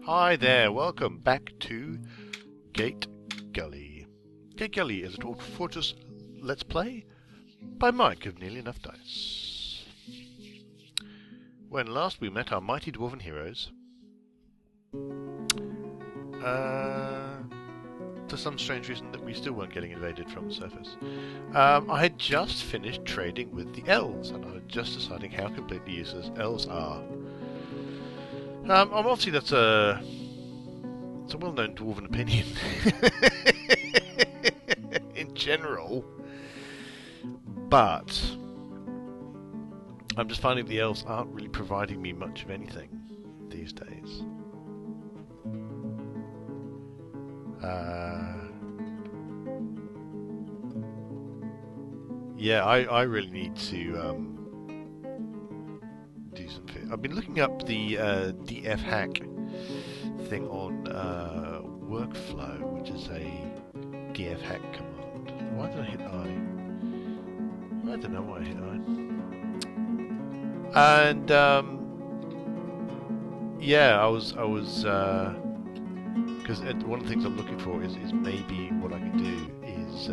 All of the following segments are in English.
Hi there, welcome back to Gategully. Gategully is a Dwarf Fortress Let's Play by Mike of Nearly Enough Dice. When last we met our mighty dwarven heroes, for some strange reason that we still weren't getting invaded from the surface, I had just finished trading with the elves, and I was just deciding how completely useless elves are. Obviously it's a well-known dwarven opinion in general, but I'm just finding the elves aren't really providing me much of anything these days. Yeah, I really need to do something. I've been looking up the DF hack thing on workflow, which is a DF hack command. Why did I hit I? I don't know why I hit I. And yeah, I was because one of the things I'm looking for is maybe what I can do is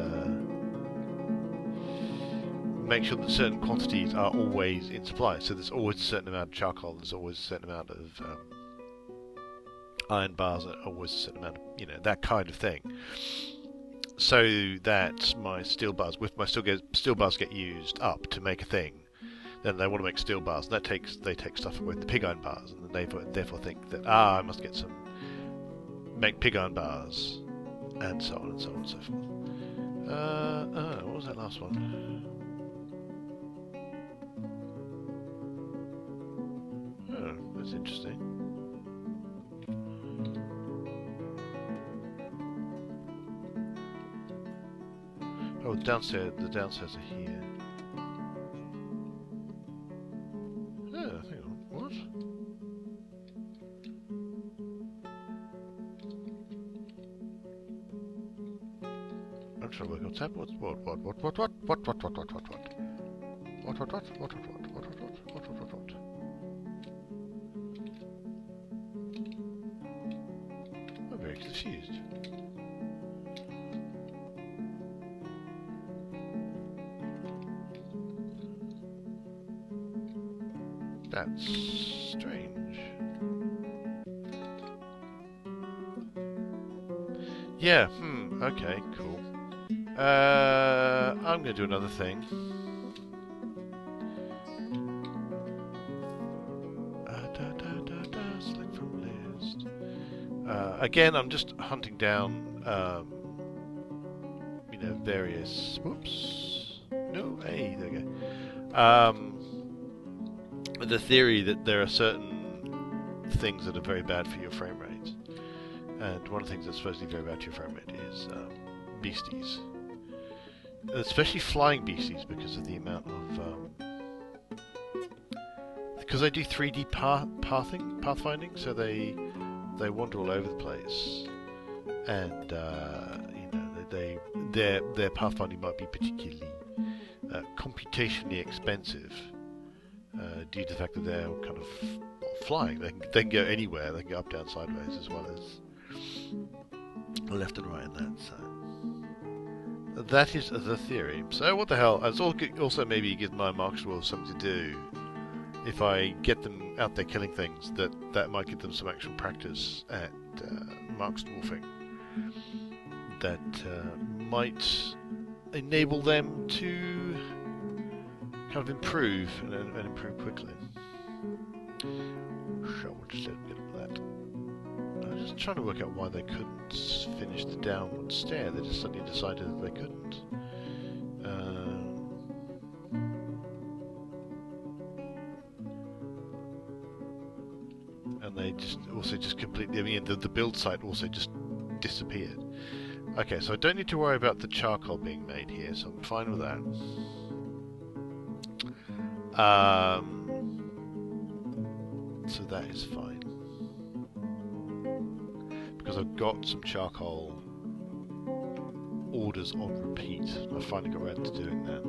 make sure that certain quantities are always in supply. So there's always a certain amount of charcoal, there's always a certain amount of iron bars, always a certain amount of, that kind of thing. So that my steel bars, steel bars get used up to make a thing, then they want to make steel bars. And they take stuff away, the pig iron bars, and they therefore think that I must make pig iron bars, and so on and so on and so forth. What was that last one? Oh, that's interesting. Oh, the downstairs are here. Oh, hang on, what? I'm trying to work what's happening. What? I'm very confused. That's strange. Yeah, okay, cool. I'm going to do another thing. Select from list. Again, I'm just hunting down, various... Whoops. No, hey, there we go. The theory that there are certain things that are very bad for your frame rate. And one of the things that's supposed to be very bad to your frame rate is beasties. Especially flying beasties, because of the amount of... because I do 3D pathfinding, so they wander all over the place. And, their pathfinding might be particularly computationally expensive. Due to the fact that they're kind of flying. They can go anywhere, they can go up, down, sideways, as well as left and right in that. So that is the theory. So what the hell? It's also maybe give my market dwarves something to do. If I get them out there killing things, that might give them some actual practice at market dwarfing. That might enable them to kind of improve and improve quickly. So we'll just get that. I'm just trying to work out why they couldn't finish the downward stair. They just suddenly decided that they couldn't. And they just completely... I mean, the build site also just disappeared. Okay, so I don't need to worry about the charcoal being made here, so I'm fine with that. So that is fine. Because I've got some charcoal orders on repeat. I finally got around to doing that.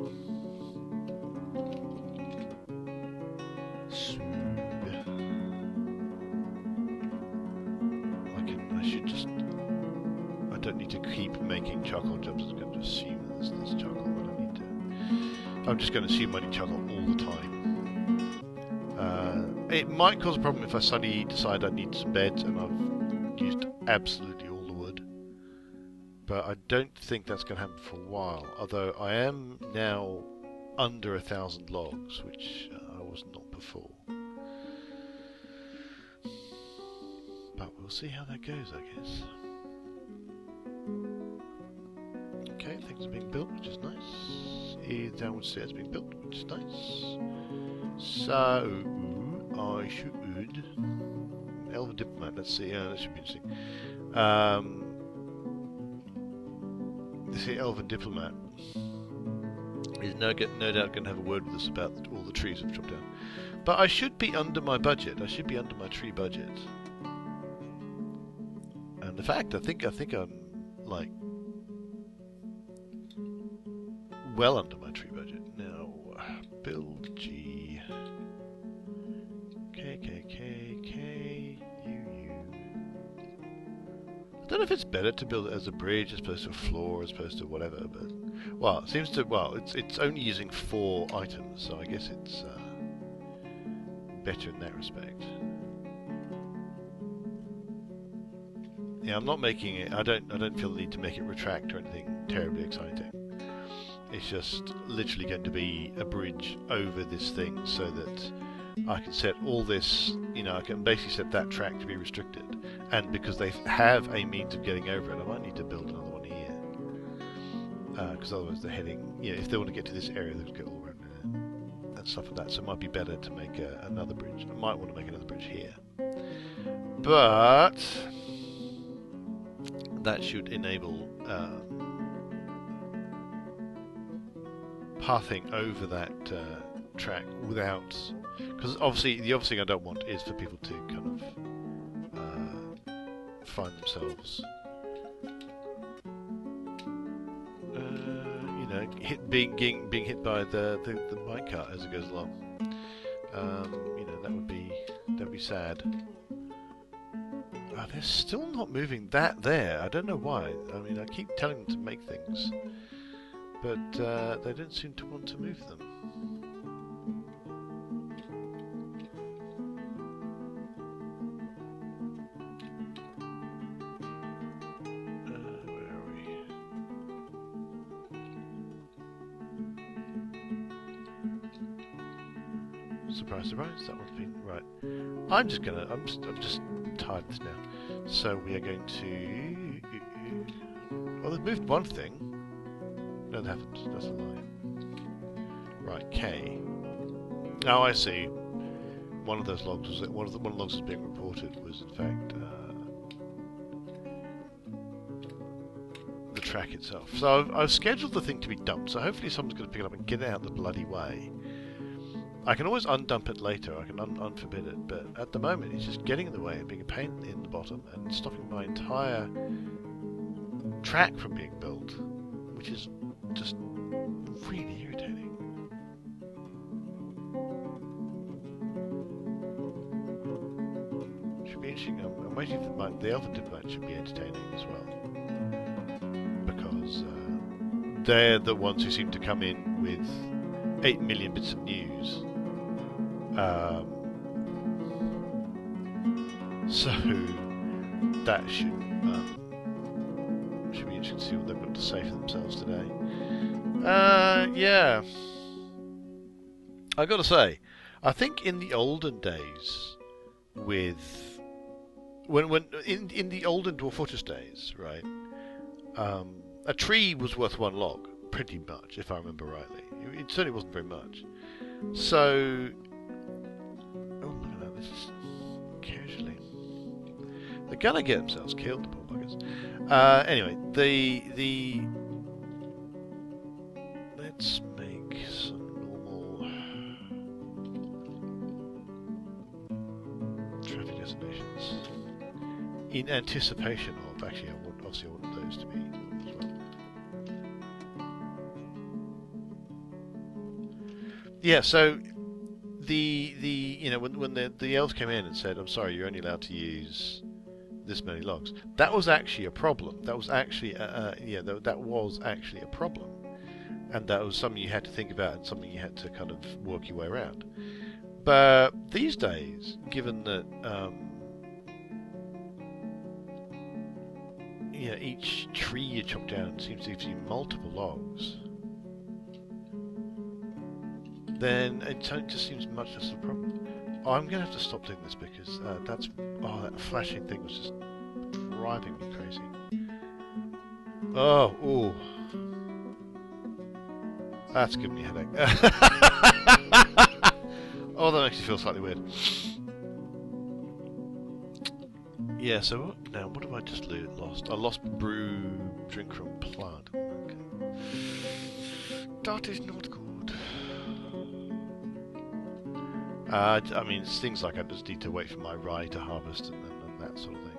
should just... I don't need to keep making charcoal jobs. I'm going to assume there's charcoal. I don't need to... I'm just going to assume I need charcoal all the time. It might cause a problem if I suddenly decide I need some beds and I've used absolutely all the wood. But I don't think that's going to happen for a while. Although I am now under 1,000 logs, which I was not before. But we'll see how that goes, I guess. Okay, things are being built, which is nice. Downward stairs being built, which is nice. So, I should... Elven Diplomat, let's see, that should be interesting. This here Elven Diplomat is no doubt going to have a word with us about all the trees we've chopped down. But I should be under my budget. I should be under my tree budget. And in fact, I think I'm like well under my tree budget now. Build G K K K K U. I don't know if it's better to build it as a bridge as opposed to a floor as opposed to whatever, but well, it seems to it's only using 4 items, so I guess it's better in that respect. Yeah, I'm not making it. I don't feel the need to make it retract or anything terribly exciting. It's just literally going to be a bridge over this thing, so that I can set all this. You know, I can basically set that track to be restricted, and because they have a means of getting over it, I might need to build another one here. Because otherwise they're heading. You know, if they want to get to this area, they'll get all around there and stuff like that. So it might be better to make another bridge. I might want to make another bridge here, but that should enable pathing over that track without, because obviously the other thing I don't want is for people to kind of find themselves, you know, being hit by the minecart as it goes along. You know, that would be sad. They're still not moving that there. I don't know why. I mean, I keep telling them to make things, but they don't seem to want to move them. Where are we? Surprise, surprise. That one's been right. I'm just tired of this now. So we are going to... Oh, they've moved one thing. No, they haven't. That's a lie. Right, K. Oh, I see. One of those logs was... One of the logs was being reported was, in fact, the track itself. So I've scheduled the thing to be dumped, so hopefully someone's going to pick it up and get it out the bloody way. I can always undump it later, I can unforbid it, but at the moment it's just getting in the way and being a pain in the bottom and stopping my entire track from being built, which is just really irritating. Should be interesting. I'm waiting for the Elven Diplomat should be entertaining as well, because they're the ones who seem to come in with 8 million bits of news. So that should be interesting to see what they've got to say for themselves today. Yeah, I got to say, I think in the olden days, when in the olden Dwarf Fortress days, right, a tree was worth 1 log, pretty much, if I remember rightly. It certainly wasn't very much. So, oh look at that! This is casually. They're gonna get themselves killed, the poor buggers. Anyway, let's make some normal traffic designations in anticipation of. Actually, obviously I want those to be as well. Yeah, so the you know, when the elves came in and said, I'm sorry, you're only allowed to use this many logs. That was actually a problem. That was actually that was actually a problem, and that was something you had to think about and something you had to kind of work your way around. But these days, given that each tree you chop down seems to give you multiple logs, then it just seems much less of a problem. Oh, I'm going to have to stop doing this because that flashing thing was just driving me crazy. Oh, ooh. That's giving me a headache. Oh, that makes me feel slightly weird. Yeah, so what have I just lost? I lost brew, drink from plant. Okay. That is not good. I mean, it's things like I just need to wait for my rye to harvest and that sort of thing.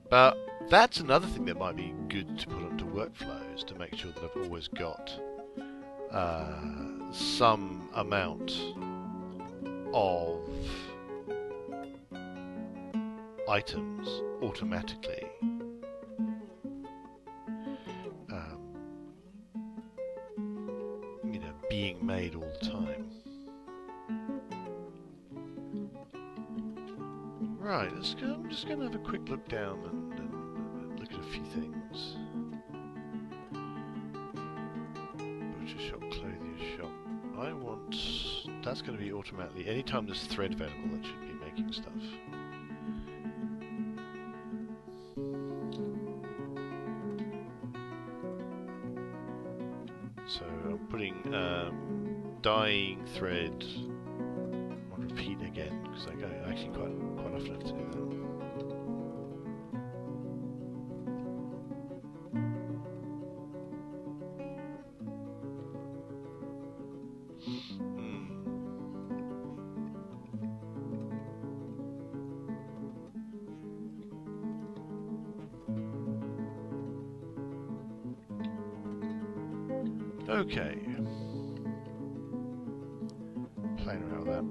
But that's another thing that might be good to put onto workflows to make sure that I've always got some amount of items automatically being made all the time. Right, I'm just going to have a quick look down and look at a few things. Butcher shop, clothier shop. That's going to be automatically, anytime there's thread available, that should be making stuff. So I'm putting dyeing thread on repeat again because I actually quite often have to do that. Okay. Playing around with that.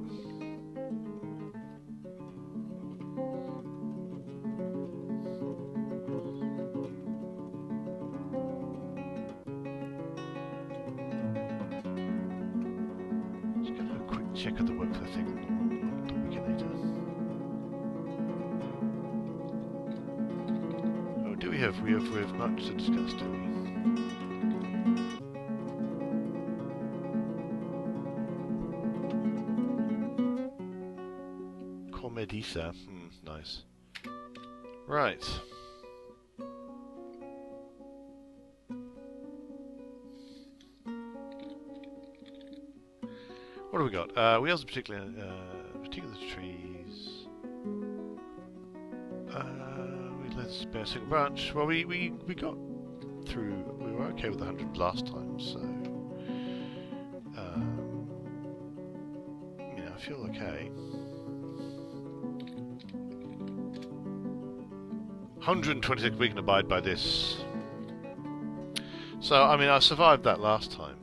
Just gonna have a quick check of the workflow thing on the Wikinator. Oh, do we have much to discuss, do we? Medisa. Nice. Right. What have we got? Wheels of particular trees. We let spare single branch. Well, we got through. We were okay with 100 last time, so I feel okay. 126, we can abide by this. So, I mean, I survived that last time.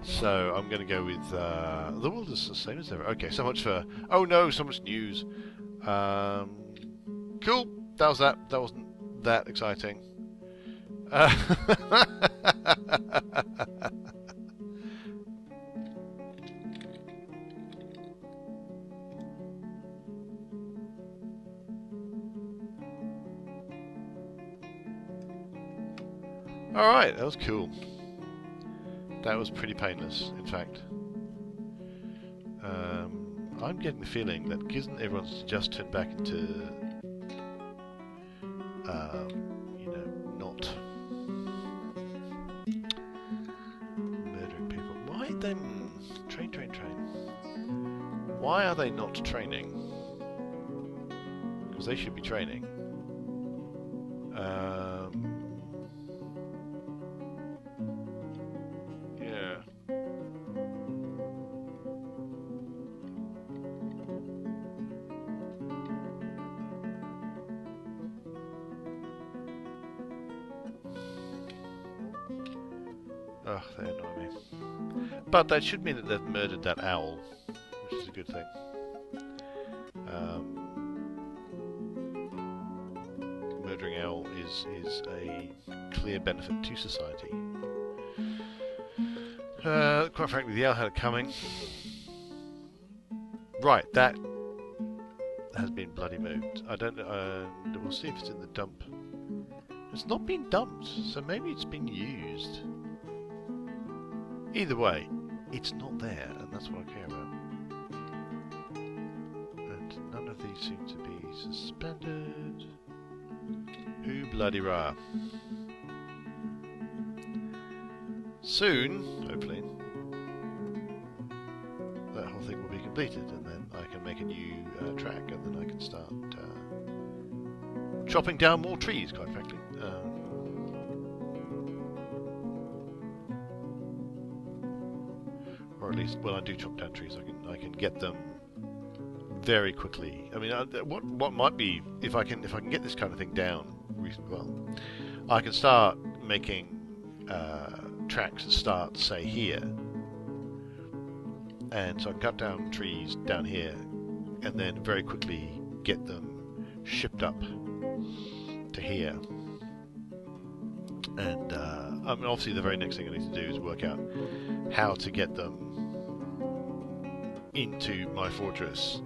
So, I'm going to go with, the world is the same as ever. Okay, so much for, oh no, so much news. Cool, that was that. That wasn't that exciting. Alright, that was cool. That was pretty painless, in fact. I'm getting the feeling that given everyone's just turned back into, not murdering people. Why then? Train. Why are they not training? Because they should be training. Yeah. Ugh, they annoy me. But that should mean that they've murdered that owl, which is a good thing. for is a clear benefit to society. Quite frankly, the owl had it coming. Right, that has been bloody moved. I don't know. We'll see if it's in the dump. It's not been dumped, so maybe it's been used. Either way, it's not there, and that's what I care about. And none of these seem to be suspended. Who bloody rah. Soon, hopefully, that whole thing will be completed, and then I can make a new track, and then I can start chopping down more trees, quite frankly. Or at least when I do chop down trees, I can get them very quickly. I mean, what might be if I can get this kind of thing down reasonably well, I can start making tracks that start, say, here, and so I can cut down trees down here, and then very quickly get them shipped up to here. And I mean, obviously, the very next thing I need to do is work out how to get them into my fortress.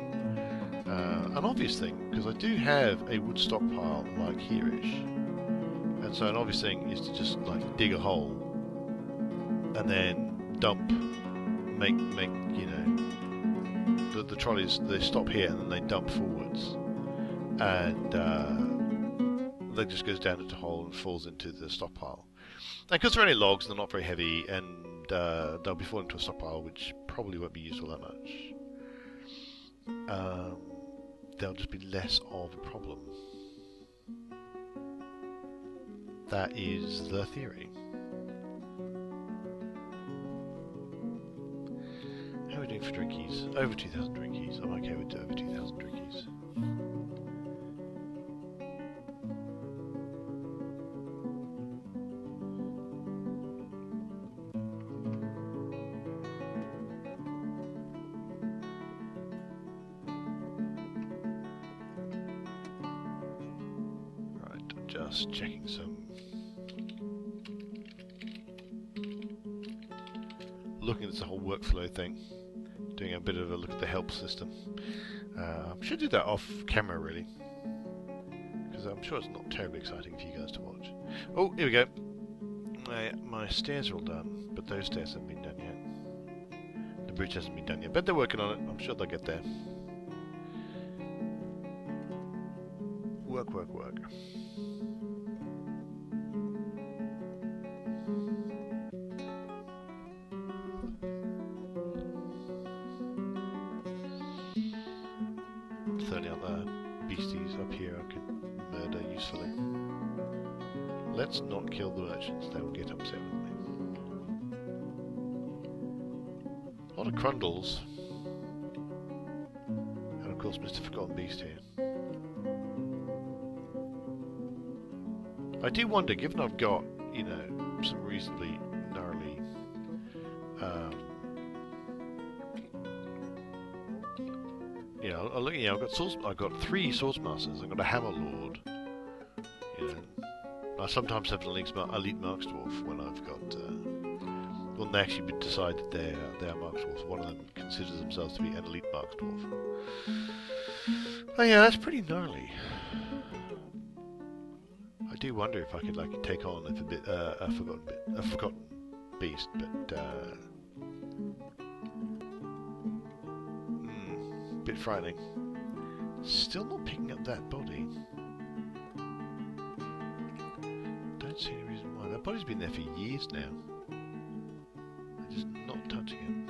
An obvious thing, because I do have a wood stockpile like here-ish, and so an obvious thing is to just like dig a hole and then dump, make you know, the trolleys, they stop here and then they dump forwards, and that just goes down into a hole and falls into the stockpile. And because they're only logs, they're not very heavy, and they'll be falling into a stockpile which probably won't be useful that much. There'll just be less of a problem. That is the theory. How are we doing for drinkies? Over 2,000 drinkies. I'm okay with over 2,000 drinkies. Just checking some, looking at this whole workflow thing, doing a bit of a look at the help system. Should do that off camera really, because I'm sure it's not terribly exciting for you guys to watch. Oh, here we go. My stairs are all done, but those stairs haven't been done yet. The bridge hasn't been done yet, but they're working on it. I'm sure they'll get there. Work, work, work. Up here I could murder usefully. Let's not kill the merchants, they will get upset with me. A lot of Crundles. And of course Mr. Forgotten Beast here. I do wonder, given I've got, you know, some reasonably gnarly you know, I've got 3 Swords Masters. I've got a Hammer Lord. You know, I sometimes have an elite Marks Dwarf when I've got when they actually decide that they are Marks Dwarfs. One of them considers themselves to be an elite Marks Dwarf. Oh yeah, that's pretty gnarly. I do wonder if I could like take on a Forgotten Beast, but. Bit frightening. Still not picking up that body. Don't see any reason why. That body's been there for years now. They're just not touching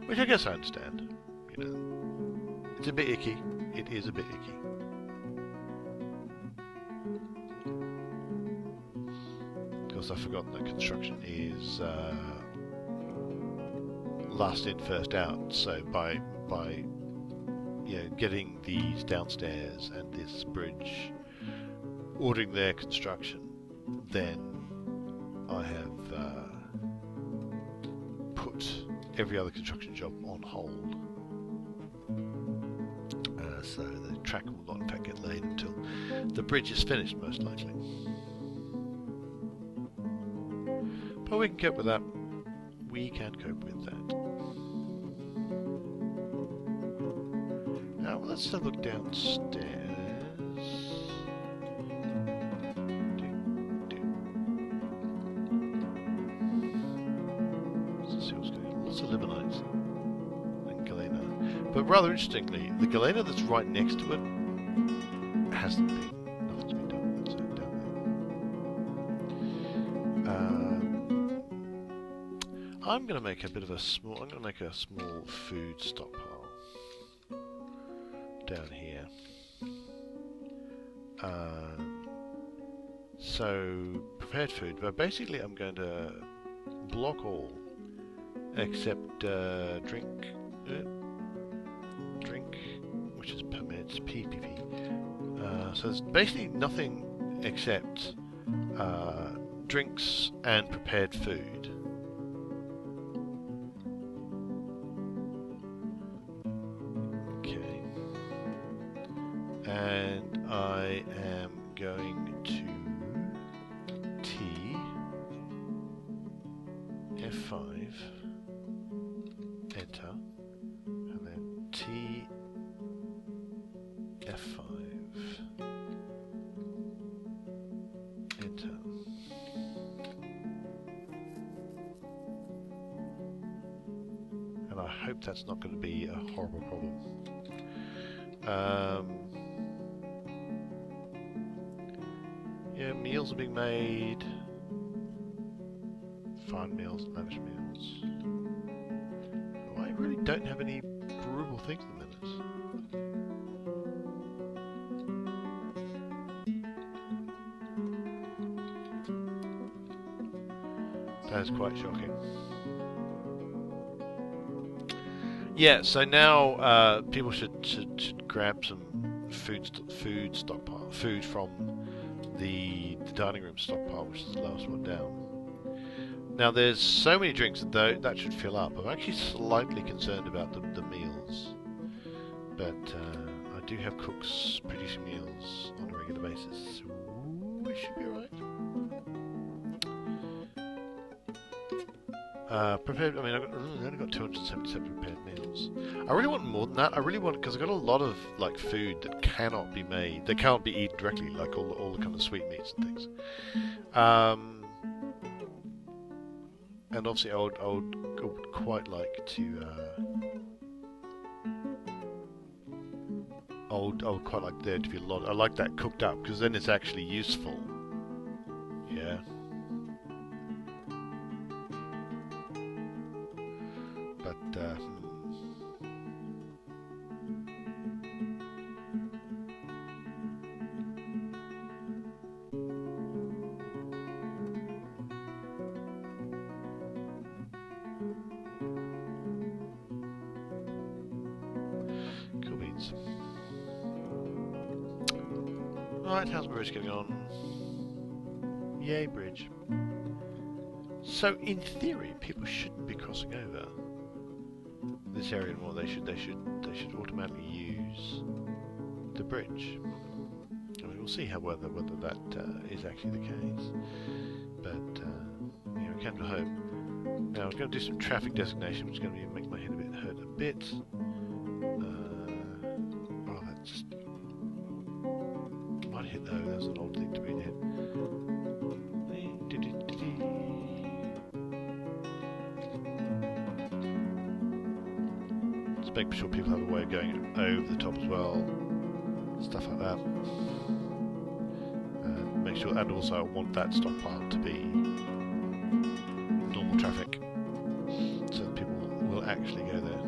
it. Which I guess I understand. You know, it's a bit icky. It is a bit icky. Of course, I've forgotten that construction is. Last in, first out. So by you know, getting these downstairs and this bridge, ordering their construction, then I have put every other construction job on hold. So the track will not in fact get laid until the bridge is finished, most likely. But we can cope with that. We can cope with that. Now let's have a look downstairs. Let's see what's going on. Lots of Limonites and Galena. But rather interestingly, the Galena that's right next to it hasn't been. Nothing's been done with it down there. I'm going to make a bit of a small. I'm going to make a small food stockpile down here. So prepared food, but basically I'm going to block all except drink, which is permits PPP. So there's basically nothing except drinks and prepared food. Okay. And I am going to T F5 enter and then T F5 enter. And I hope that's not going to be a horrible problem. Yeah, meals are being made. Fine meals, lavish meals. Oh, I really don't have any brewable things at the minute. That is quite shocking. Yeah, so now people should grab some food stockpile, food from the dining room stockpile, which is the last one down. Now there's so many drinks that that should fill up. I'm actually slightly concerned about the meals, but I do have cooks producing meals on a regular basis, so it should be alright. Prepared. I mean, I've only got 277 prepared meals. I really want more than that. I really want, because I've got a lot of like food that cannot be made. They can't be eaten directly, like all the kind of sweetmeats and things. And obviously, I would quite like to. I would quite like there to be a lot. I like that cooked up because then it's actually useful. Yeah. But cool beans. Right, how's the bridge getting on? Yay, bridge. So, in theory, people shouldn't be crossing over this area anymore. They should automatically use the bridge. I mean, we'll see whether that is actually the case. But you know, can't hope. Now, I'm going to do some traffic designation, which is going to make my head hurt a bit. Oh, that just might hit though. That's an old thing to be hit. Make sure people have a way of going over the top as well, stuff like that. And make sure, and also I want that stockpile to be normal traffic, so that people will actually go there.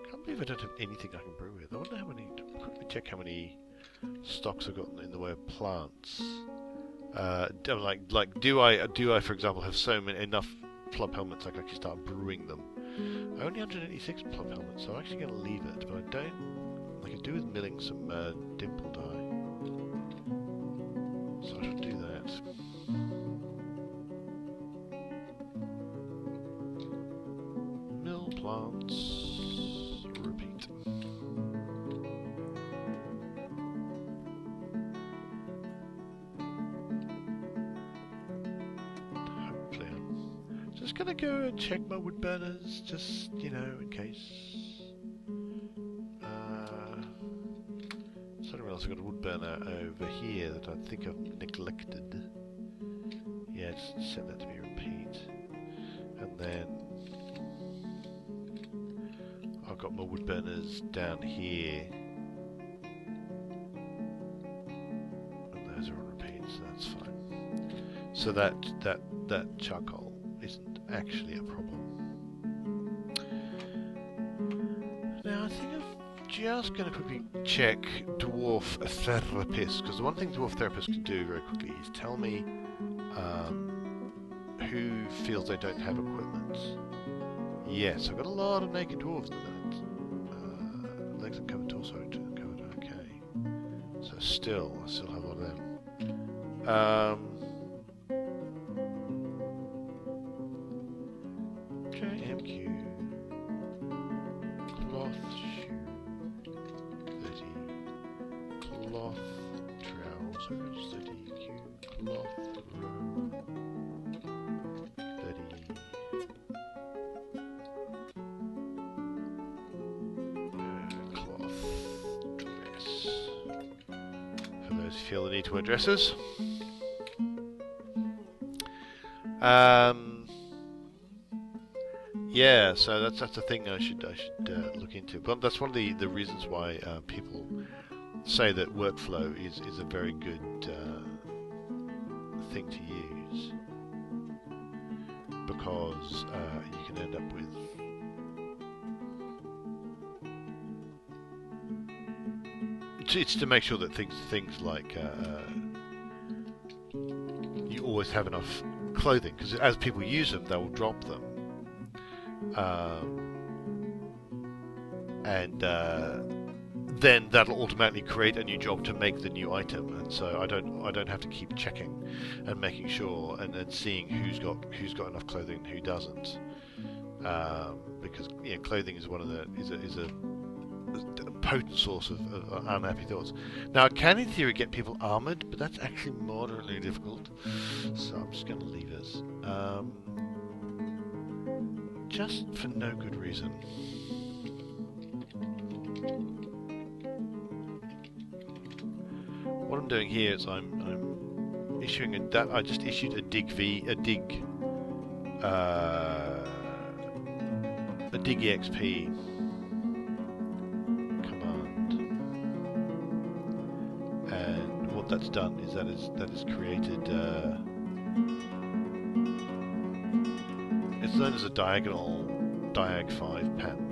Can't believe I don't have anything I can brew with. I wonder how many. Quickly check how many stocks I've got in the way of plants. Do I, for example, have enough plump helmets I can actually start brewing them? Only 186 plump helmets, so I'm actually going to leave it, but I don't. I could do with milling some dimple dye, so I should do that. Mill plants. just gonna go and check my wood burners, just, you know, in case. So I realise I've got a wood burner over here that I think I've neglected. Yeah, just set that to be repeat. And then I've got my wood burners down here. And those are on repeat, so that's fine. So that charcoal isn't actually a problem. Now I think I'm just going to quickly check Dwarf Therapist, because the one thing Dwarf Therapist can do very quickly is tell me who feels they don't have equipment. Yes, I've got a lot of naked dwarves at the minute. Legs and covered torso covered, okay. So I still have a lot of them. Okay, MQ. Cloth shoe. 30. Cloth trousers. 30. Cloth robe. 30. Cloth dress. For those who feel the need to wear dresses. Yeah, so that's the thing I should look into. But that's one of the reasons why people say that workflow is a very good thing to use, because you can end up with it's to make sure that things like you always have enough clothing, because as people use them, they will drop them. Then that'll automatically create a new job to make the new item, and so I don't have to keep checking and making sure and seeing who's got enough clothing and who doesn't, because clothing is one of a potent source of unhappy thoughts. Now I can in theory get people armoured, but that's actually moderately difficult, so I'm just going to leave it. Just for no good reason. What I'm doing here is I'm issuing I just issued a dig exp command, and what that's done is that is created. It's known as a diagonal diag5 pattern.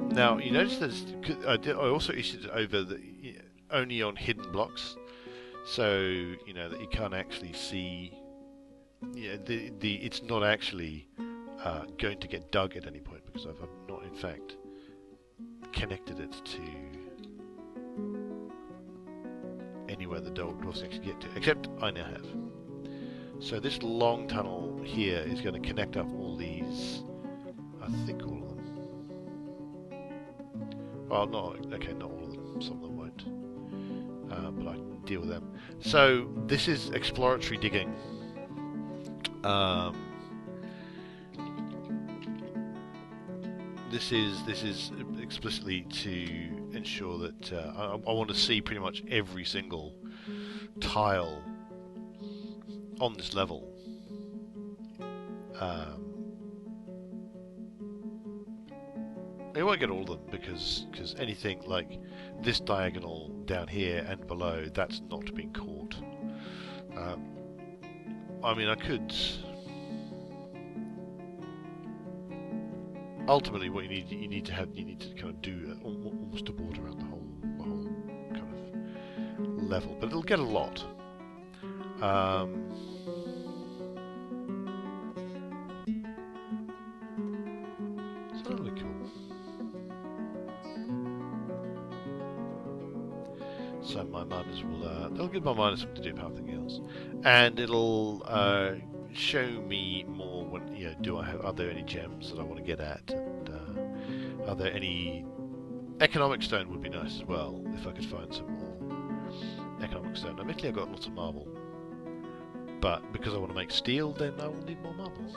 Now you notice that I also issued it over only on hidden blocks, so you know that you can't actually see. It's not actually going to get dug at any point, because I've not in fact connected it to anywhere the dwarves actually get to, except I now have. So this long tunnel here is going to connect up all these, I think all of them. Well, not all of them, some of them won't, but I can deal with them. So this is exploratory digging. This is explicitly to ensure that I want to see pretty much every single tile on this level. I won't get all of them, because anything like this diagonal down here and below, that's not being caught. I mean, I could. Ultimately, what you need to kind of do almost a border around the whole kind of level, but it'll get a lot. So that'll be cool. So my miners will they'll give my miners something to do apart from anything else, and it'll show me more when are there any gems that I want to get at, and are there any economic stone would be nice as well if I could find some more economic stone. Admittedly, I've got lots of marble. But because I want to make steel, then I will need more marble.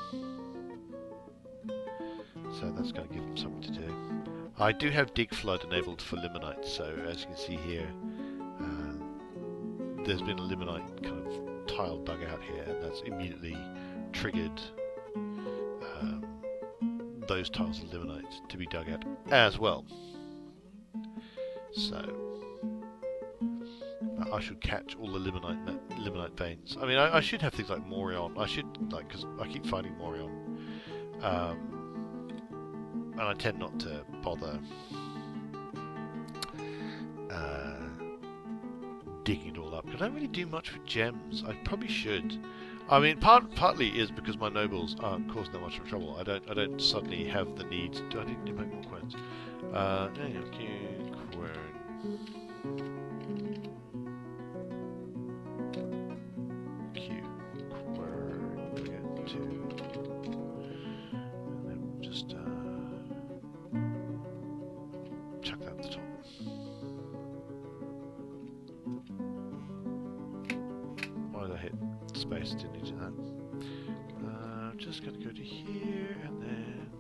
So that's going to give them something to do. I do have dig flood enabled for limonite, so as you can see here, there's been a limonite kind of tile dug out here, and that's immediately triggered those tiles of limonite to be dug out as well. So I should catch all the limonite veins. I mean, I should have things like Morion. I should, like, because I keep finding Morion, and I tend not to bother digging it all up, because I don't really do much for gems. I probably should. I mean, partly is because my nobles aren't causing that much of trouble. I don't suddenly have the need. Do I need to make more coins? Chuck that at the top. Why did I hit space? Didn't need to do that. I'm just going to go to here and then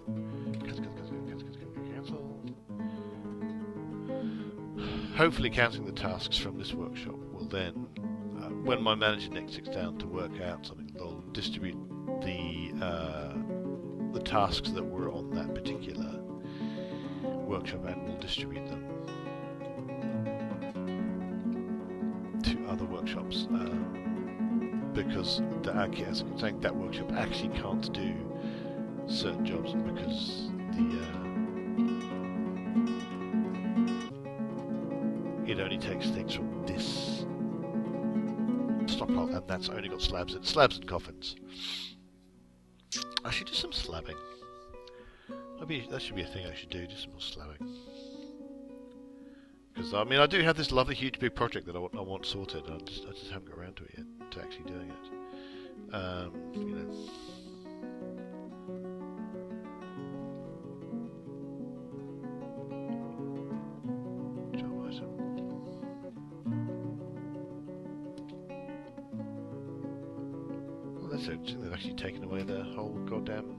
cancel. Hopefully cancelling the tasks from this workshop will then, when my manager next sits down to work out something, they'll distribute the tasks that were on that particular workshop, and we'll distribute them to other workshops, because as I'm saying, that workshop actually can't do certain jobs because it only takes things from this stockpile, and that's only got slabs and coffins. I should do some slabbing. That should be a thing I should do some more slabbing. Because I mean, I do have this lovely, huge, big project that I want sorted. I just haven't got around to it yet, to actually doing it. You know. Job item. Well, that's interesting. They've actually taken away the whole goddamn.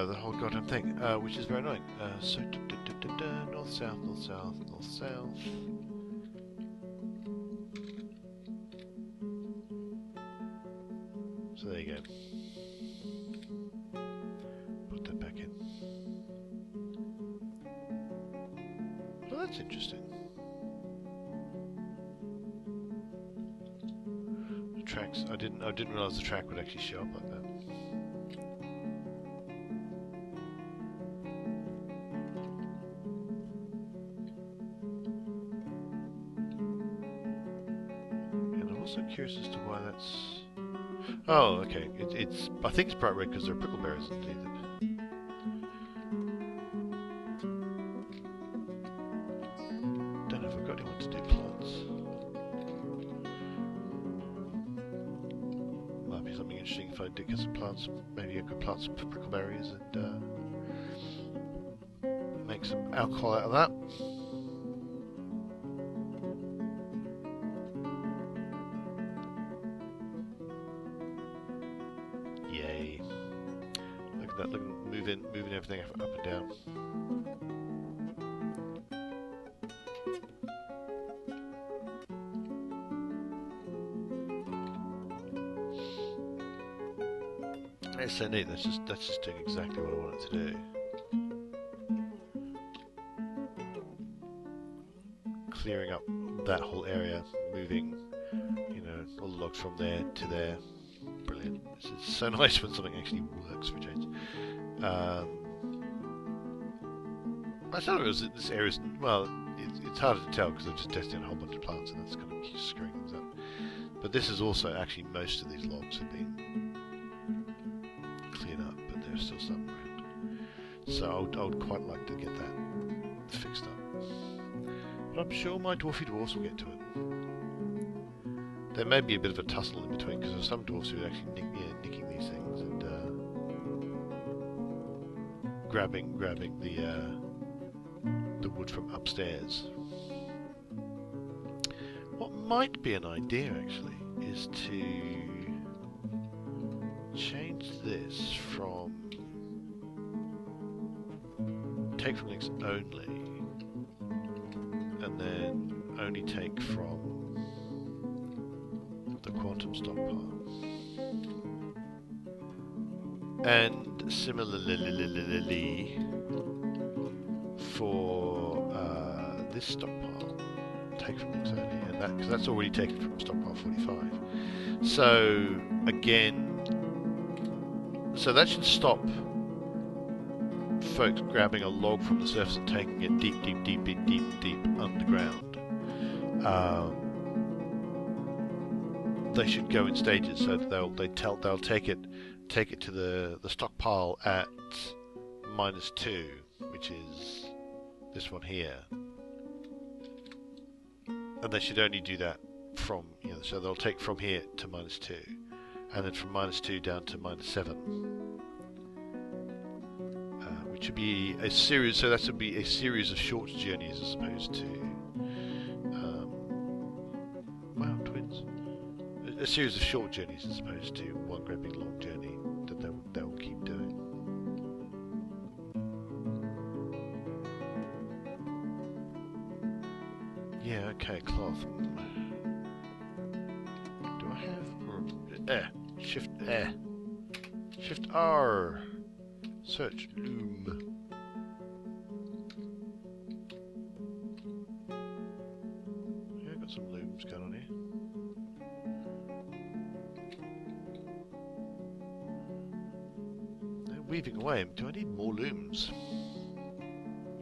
The whole goddamn thing, which is very annoying. So, north, south, north, south, north, south. So there you go. Put that back in. Well, that's interesting. The tracks. I didn't realise the track would actually show up like that. Curious as to why that's. Oh, okay. It's. I think it's bright red because there are prickle berries underneath it. Don't know if I've got anyone to do plants. Might be something interesting if I did get some plants. Maybe I could plant some prickle berries and make some alcohol out of that. Moving everything up and down. It's so neat. That's just doing exactly what I want it to do. Clearing up that whole area, moving, all the logs from there to there. Brilliant. It's so nice when something actually works for a change. I thought it was this area's, well, it's harder to tell because I'm just testing a whole bunch of plants and that's kind of screwing things up. But this is also actually, most of these logs have been cleared up, but there's still some around. So I would quite like to get that fixed up. But I'm sure my dwarfy dwarfs will get to it. There may be a bit of a tussle in between because there's some dwarfs who are actually nicking these things and grabbing the wood from upstairs. What might be an idea actually is to change this from take from links only, and then only take from the quantum stockpile. And similarly for this stockpile, take from links only, and that because that's already taken from stockpile 45. So again, so that should stop folks grabbing a log from the surface and taking it deep underground. They should go in stages, so that they'll take it to the stockpile at -2, which is this one here, and they should only do that from so they'll take from here to -2, and then from -2 down to -7. Which would be a series, so that would be a series of short journeys as opposed to, wow, twins. A series of short journeys as opposed to one great big long journey that they will keep doing. Yeah, okay, cloth. Do I have Shift R. Search loom. Yeah, I've got some looms going on here. They're weaving away. Do I need more looms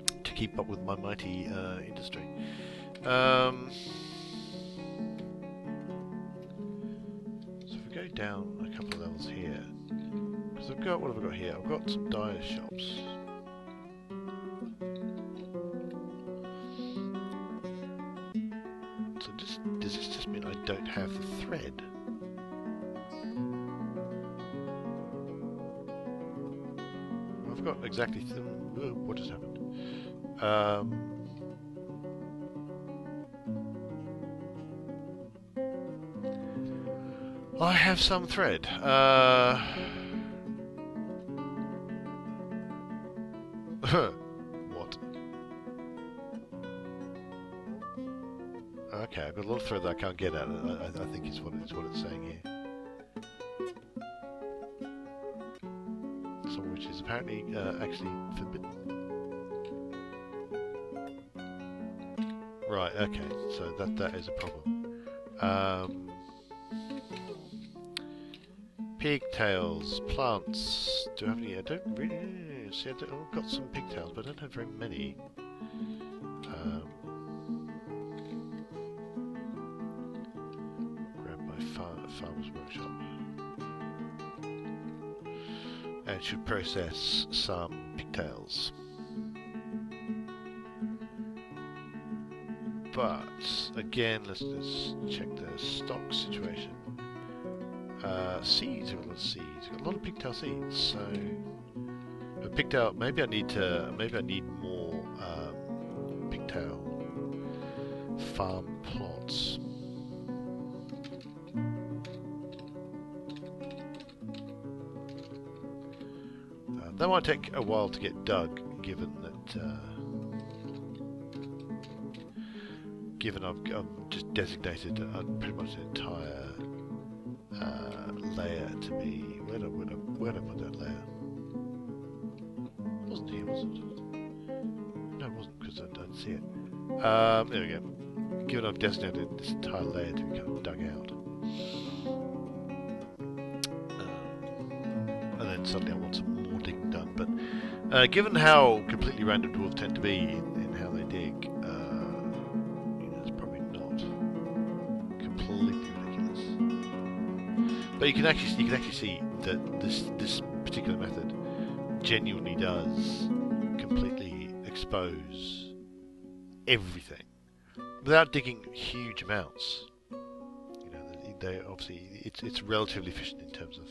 to keep up with my mighty industry? So if we go down a couple of levels here. I've got, what have I got here? I've got some dye shops. So does this just mean I don't have the thread? I've got exactly... what just happened? I have some thread. What? Okay, I've got a lot of thread that I can't get at. I think it's what it's saying here. Some of which is apparently actually forbidden. Right. Okay. So that is a problem. Pigtails, plants. Do I have any? I don't really. See, I've got some pigtails, but I don't have very many. Grab my farmer's workshop. And should process some pigtails. But again, let's just check the stock situation. Seeds, we've got a lot of seeds. We've got a lot of pigtail seeds, so pigtail. Maybe I need more pigtail farm plots. That might take a while to get dug, given that I've just designated pretty much an entire layer to be. Where did I put that layer? It wasn't here, was it? No, it wasn't, because I don't see it. There we go. Given I've designated this entire layer to be kind of dug out, and then suddenly I want some more digging done. But given how completely random dwarves tend to be in how they dig, it's probably not completely ridiculous. But you can actually see that this particular method genuinely does completely expose everything without digging huge amounts. They obviously it's relatively efficient in terms of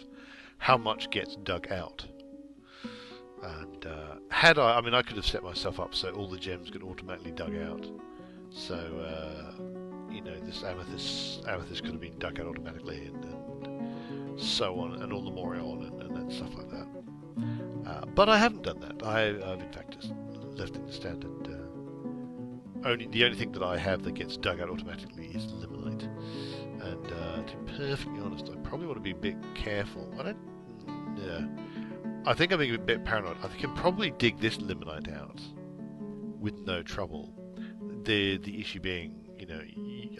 how much gets dug out. And had I mean, I could have set myself up so all the gems get automatically dug out. So this amethyst could have been dug out automatically, and so on, and all the more on, and stuff like that. But I haven't done that. I've in fact just left it the standard. The only thing that I have that gets dug out automatically is limonite. And to be perfectly honest, I probably want to be a bit careful. I think I'm being a bit paranoid. I think I can probably dig this limonite out with no trouble. The issue being, you know,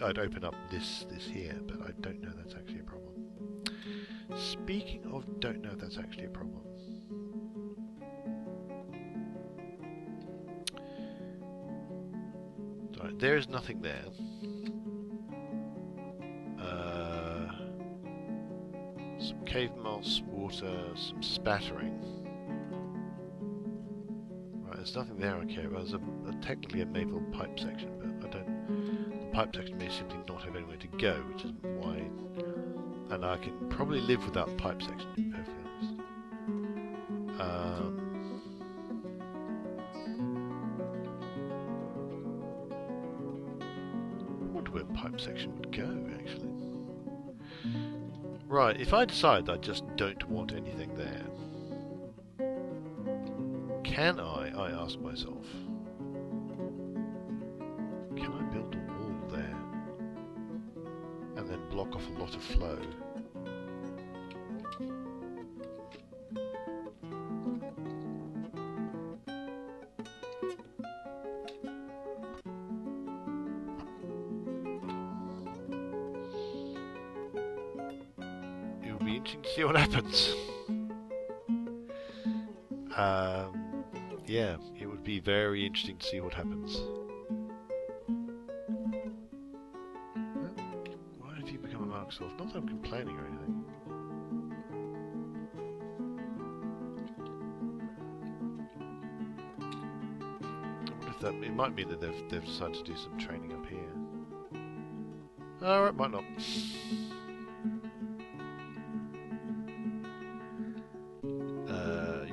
I'd open up this here, but I don't know that's actually a problem. Speaking of, don't know if that's actually a problem. Right, there is nothing there. Some cave moss, water, some spattering. Right, there's nothing there I care about. There's technically a maple pipe section, but I don't. The pipe section may simply not have anywhere to go, which is why. And I can probably live without the pipe section, to be perfectly honest. I wonder where the pipe section would go, actually. Right, if I decide that I just don't want anything there, can I ask myself, can I build a wall there and then block off a lot of flow? It will be interesting to see what happens. Yeah, it would be very interesting to see what happens. Why have you become a Microsoft? Not that I'm complaining or anything. I wonder if that... It might mean that they've decided to do some training up here. Or it might not.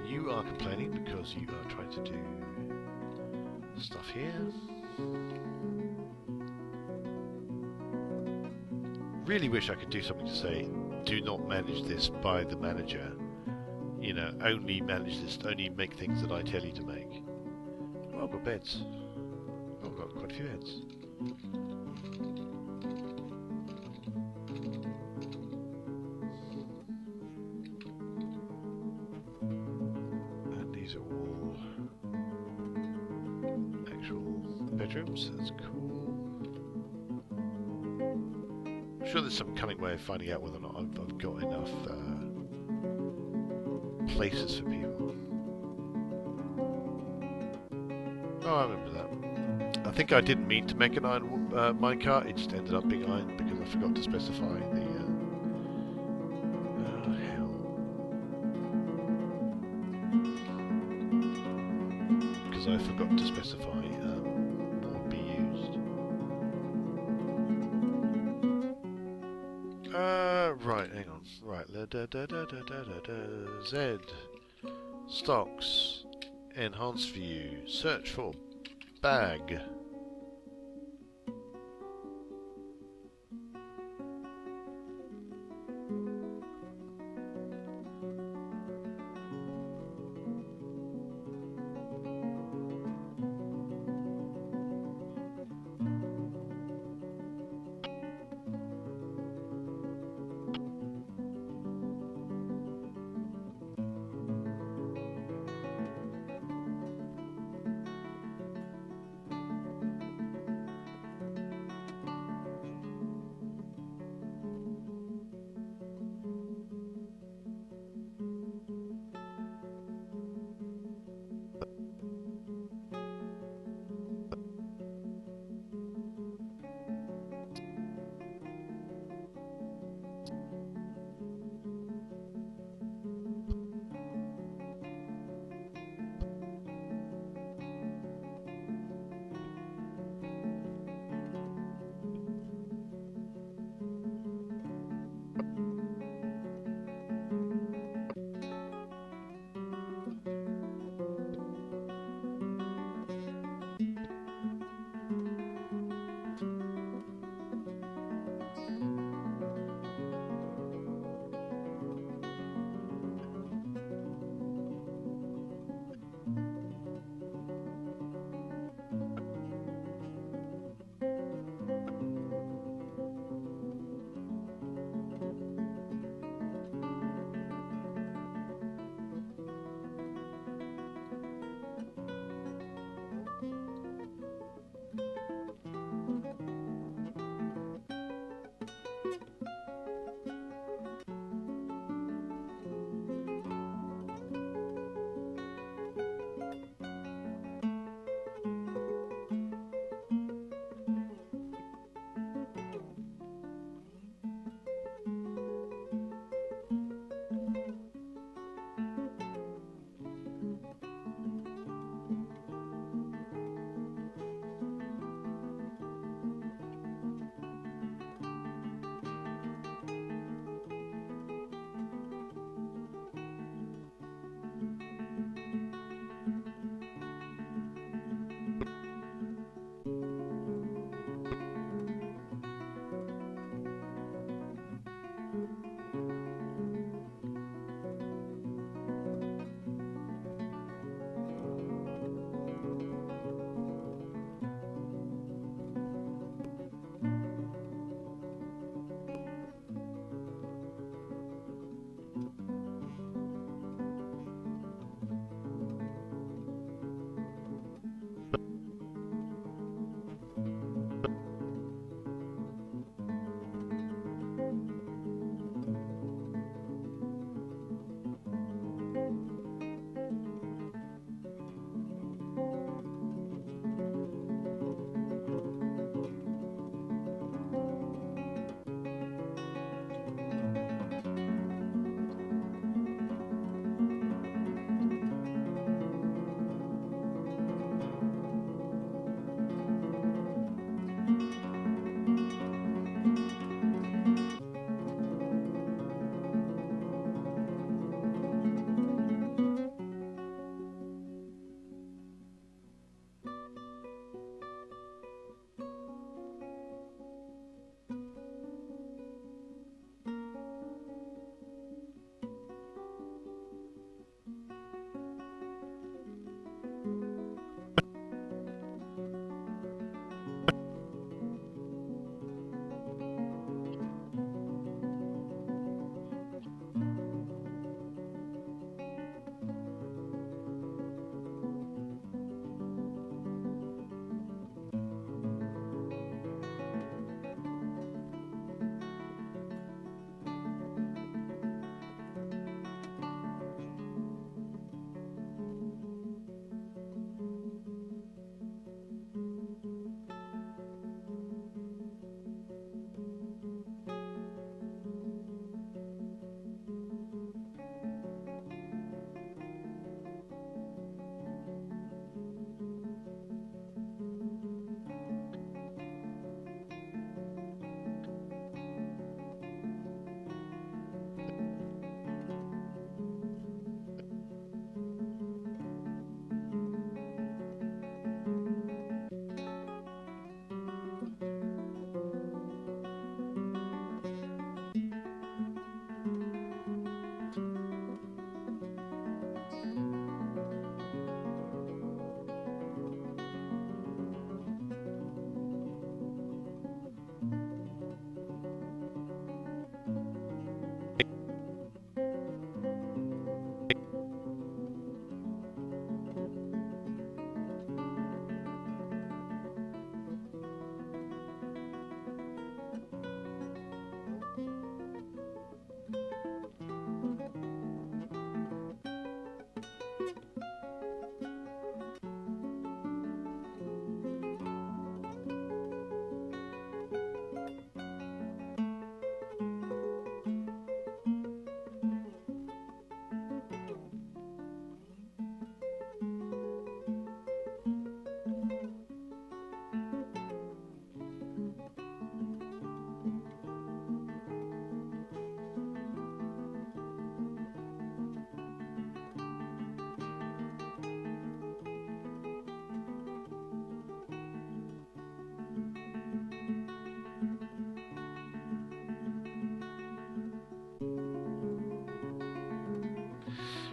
You are complaining because you are trying to do stuff here. Really wish I could do something to say, do not manage this by the manager. You know, only manage this, only make things that I tell you to make. Oh, I've got beds. Oh, I've got quite a few beds. Bedrooms, that's cool. I'm sure there's some cunning way of finding out whether or not I've got enough places for people. Oh, I remember that. I think I didn't mean to make an iron minecart, it just ended up being iron because I forgot to specify the... oh, hell. Because I forgot to specify right, hang on. Right, Z. Stocks. Enhanced view. Search for bag.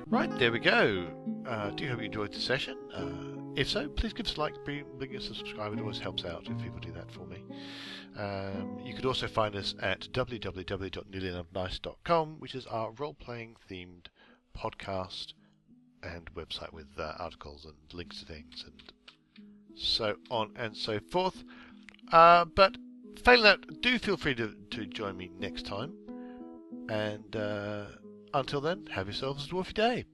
Right, there we go. Do you hope you enjoyed the session? If so, please give us a like, being a subscriber. It always helps out if people do that for me. You could also find us at www.newlyandnice.com, which is our role-playing themed podcast and website with articles and links to things and so on and so forth. But failing that, do feel free to join me next time. And until then, have yourselves a dwarfy day.